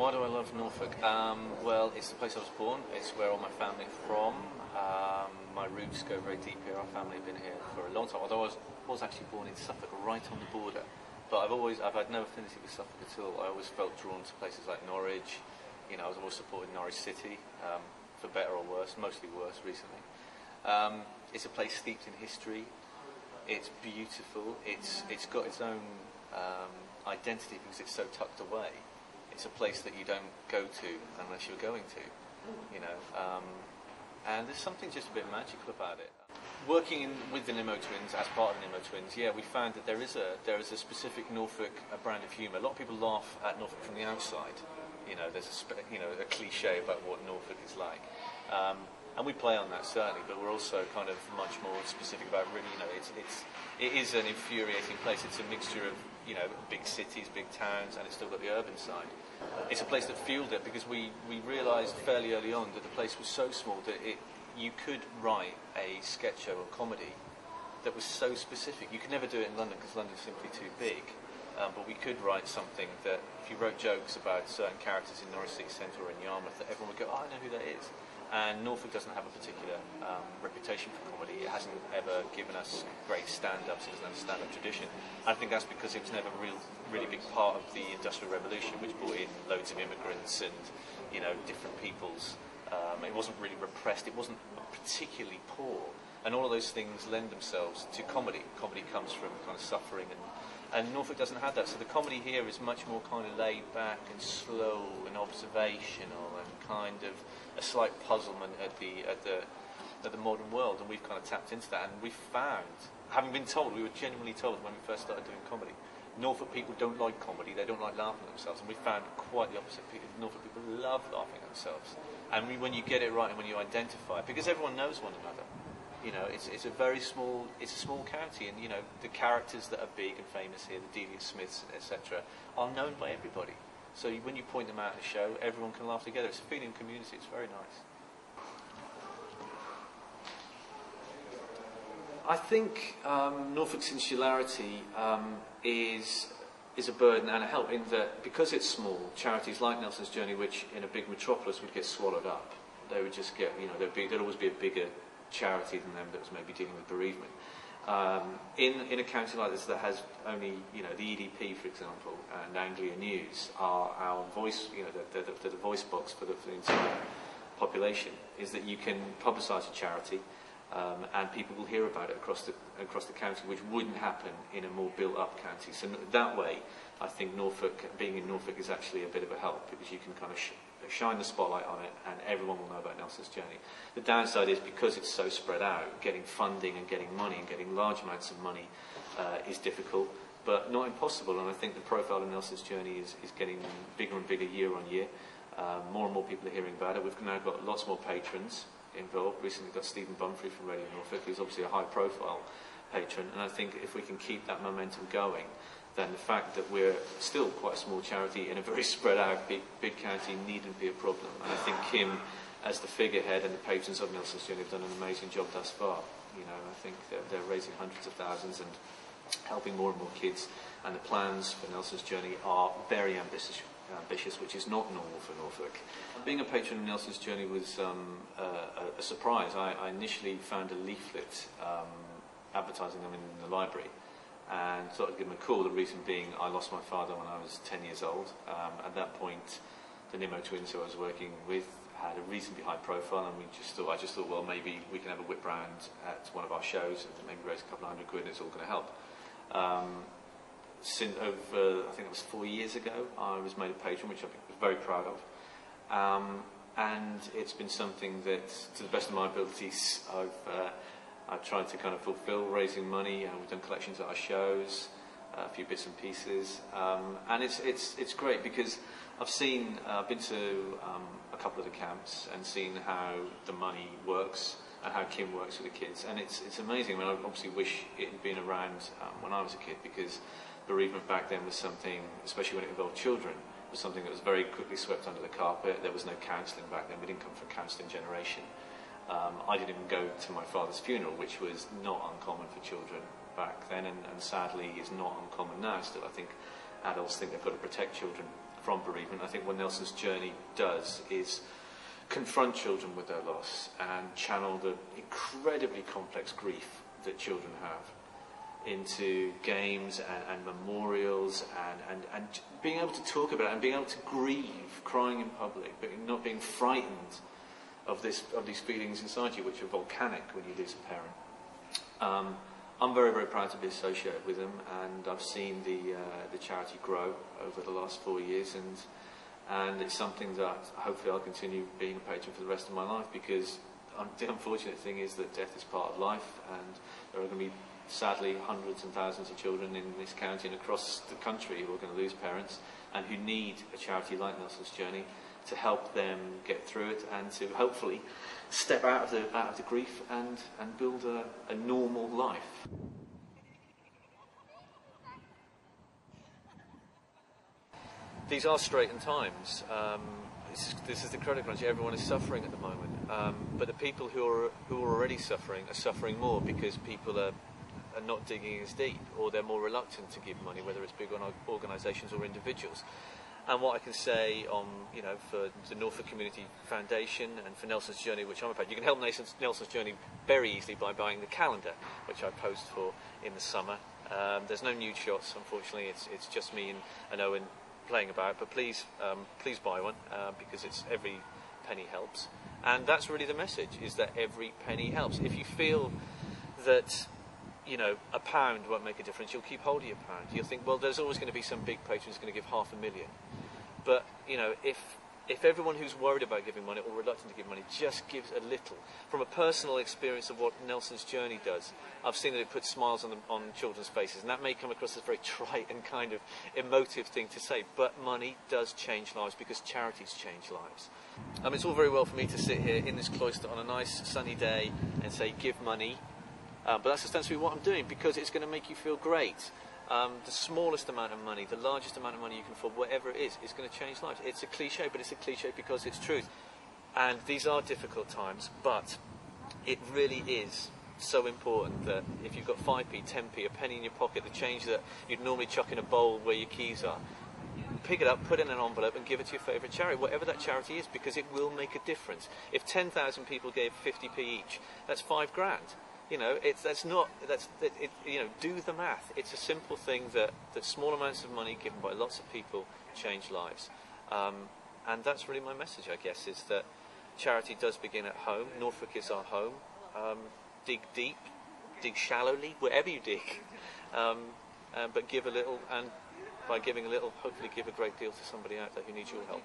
Why do I love Norfolk? Well, it's the place I was born. It's where all my family are from. My roots go very deep here. Our family have been here for a long time. Although I was actually born in Suffolk, right on the border. But I've had no affinity with Suffolk at all. I always felt drawn to places like Norwich. You know, I was always supporting Norwich City, for better or worse, mostly worse recently. It's a place steeped in history. It's beautiful. It's got its own identity because it's so tucked away. It's a place that you don't go to unless you're going to, you know. And there's something just a bit magical about it. Working with the Nimmo Twins, as part of the Nimmo Twins, yeah, we found that there is a specific Norfolk brand of humour. A lot of people laugh at Norfolk from the outside. You know, there's a cliche about what Norfolk is like. And we play on that certainly, but we're also kind of much more specific about really, you know, it is an infuriating place. It's a mixture of, you know, big cities, big towns, and it's still got the urban side. It's a place that fueled it because we realised fairly early on that the place was so small that you could write a sketch show or comedy that was so specific. You could never do it in London because London's simply too big. But we could write something that, if you wrote jokes about certain characters in Norwich City Centre or in Yarmouth, that everyone would go, oh, I know who that is. And Norfolk doesn't have a particular reputation for comedy. It hasn't ever given us great stand-ups. It doesn't have a stand-up tradition. I think that's because it was never a really big part of the Industrial Revolution, which brought in loads of immigrants and, you know, different peoples. It wasn't really repressed. It wasn't particularly poor. And all of those things lend themselves to comedy. Comedy comes from kind of suffering, and Norfolk doesn't have that. So the comedy here is much more kind of laid back and slow and observational and kind of a slight puzzlement at the modern world. And we've kind of tapped into that. And we found, having been told, we were genuinely told when we first started doing comedy, Norfolk people don't like comedy. They don't like laughing at themselves. And we found quite the opposite. Norfolk people love laughing at themselves. And when you get it right and when you identify it, because everyone knows one another. You know, it's a small county, and you know the characters that are big and famous here, the Delia Smiths, etc., are known by everybody. So when you point them out in a show, everyone can laugh together. It's a feeling of community. It's very nice. I think Norfolk's insularity is a burden and a help in that because it's small, charities like Nelson's Journey, which in a big metropolis would get swallowed up, they would just get, you know, there'd always be a bigger charity than them that was maybe dealing with bereavement. In a county like this that has only, you know, the EDP, for example, and Anglia News are our voice, you know, they're the voice box for the entire population, is that you can publicise a charity and people will hear about it across the county, which wouldn't happen in a more built-up county. So that way, I think being in Norfolk is actually a bit of a help because you can kind of shine the spotlight on it and everyone will know about Nelson's Journey. The downside is because it's so spread out, getting funding and getting money and getting large amounts of money is difficult, but not impossible. And I think the profile of Nelson's Journey is getting bigger and bigger year on year. More and more people are hearing about it. We've now got lots more patrons involved. Recently got Stephen Bunfrey from Radio Norfolk, who's obviously a high-profile patron. And I think if we can keep that momentum going, then the fact that we're still quite a small charity in a very spread out big county needn't be a problem. And I think Kim, as the figurehead and the patrons of Nelson's Journey, have done an amazing job thus far. You know, I think they're raising hundreds of thousands and helping more and more kids. And the plans for Nelson's Journey are very ambitious, which is not normal for Norfolk. Being a patron of Nelson's Journey was a surprise. I initially found a leaflet advertising them in the library and thought I'd give them a call, the reason being I lost my father when I was 10 years old. At that point, the Nimmo Twins, who I was working with, had a reasonably high profile, and I just thought, well, maybe we can have a whip round at one of our shows and maybe raise a couple of £100 and it's all going to help. Since over, I think it was 4 years ago, I was made a patron, which I was very proud of. And it's been something that, to the best of my abilities, I've tried to kind of fulfil, raising money. We've done collections at our shows, a few bits and pieces, and it's great because I've been to a couple of the camps and seen how the money works and how Kim works with the kids, and it's amazing. I mean, I obviously wish it had been around when I was a kid, because bereavement back then was something, especially when it involved children, was something that was very quickly swept under the carpet. There was no counselling back then. We didn't come from a counselling generation. I didn't even go to my father's funeral, which was not uncommon for children back then, and sadly is not uncommon now. Still, I think adults think they've got to protect children from bereavement. I think what Nelson's journey does is confront children with their loss and channel the incredibly complex grief that children have into games and memorials and being able to talk about it and being able to grieve, crying in public, but not being frightened of these feelings inside you, which are volcanic when you lose a parent. I'm very, very proud to be associated with them, and I've seen the charity grow over the last 4 years, and it's something that hopefully I'll continue being a patron for the rest of my life, because the unfortunate thing is that death is part of life, and there are going to be sadly hundreds and thousands of children in this county and across the country who are going to lose parents and who need a charity like Nelson's Journey to help them get through it and to hopefully step out of the grief and build a normal life. These are straitened times. This is the credit crunch. Everyone is suffering at the moment, but the people who are already suffering are suffering more because people are not digging as deep, or they're more reluctant to give money, whether it's big organisations or individuals. And what I can say on, for the Norfolk Community Foundation and for Nelson's Journey, which I'm a part, you can help Nelson's Journey very easily by buying the calendar, which I post for in the summer. There's no nude shots, unfortunately. It's just me and Owen playing about, but please buy one, because every penny helps. And that's really the message, is that every penny helps. If you feel that a pound won't make a difference, you'll keep hold of your pound. You'll think, well, there's always going to be some big patron who's going to give $500,000. But, if everyone who's worried about giving money or reluctant to give money just gives a little, from a personal experience of what Nelson's Journey does, I've seen that it puts smiles on children's faces, and that may come across as very trite and kind of emotive thing to say, but money does change lives because charities change lives. It's all very well for me to sit here in this cloister on a nice sunny day and say, give money, but that's ostensibly what I'm doing because it's going to make you feel great. The smallest amount of money, the largest amount of money you can afford, whatever it is going to change lives. It's a cliche, but it's a cliche because it's truth. And these are difficult times, but it really is so important that if you've got 5p, 10p, a penny in your pocket, the change that you'd normally chuck in a bowl where your keys are, pick it up, put it in an envelope and give it to your favourite charity, whatever that charity is, because it will make a difference. If 10,000 people gave 50p each, that's $5,000. Do the math. It's a simple thing that small amounts of money given by lots of people change lives. And that's really my message, I guess, is that charity does begin at home. Norfolk is our home. Dig deep, dig shallowly, wherever you dig. But give a little, and by giving a little, hopefully give a great deal to somebody out there who needs your help.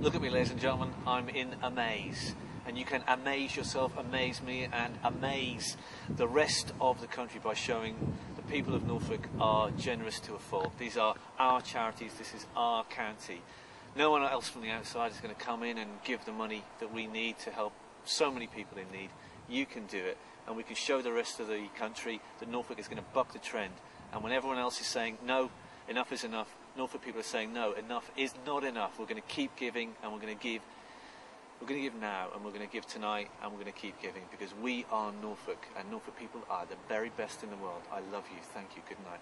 Look at me, ladies and gentlemen, I'm in a maze. And you can amaze yourself, amaze me, and amaze the rest of the country by showing the people of Norfolk are generous to a fault. These are our charities, this is our county. No one else from the outside is going to come in and give the money that we need to help so many people in need. You can do it, and we can show the rest of the country that Norfolk is going to buck the trend. And when everyone else is saying, no, enough is enough, Norfolk people are saying, no, enough is not enough. We're going to keep giving, and we're going to give now, and we're going to give tonight, and we're going to keep giving, because we are Norfolk, and Norfolk people are the very best in the world. I love you. Thank you. Good night.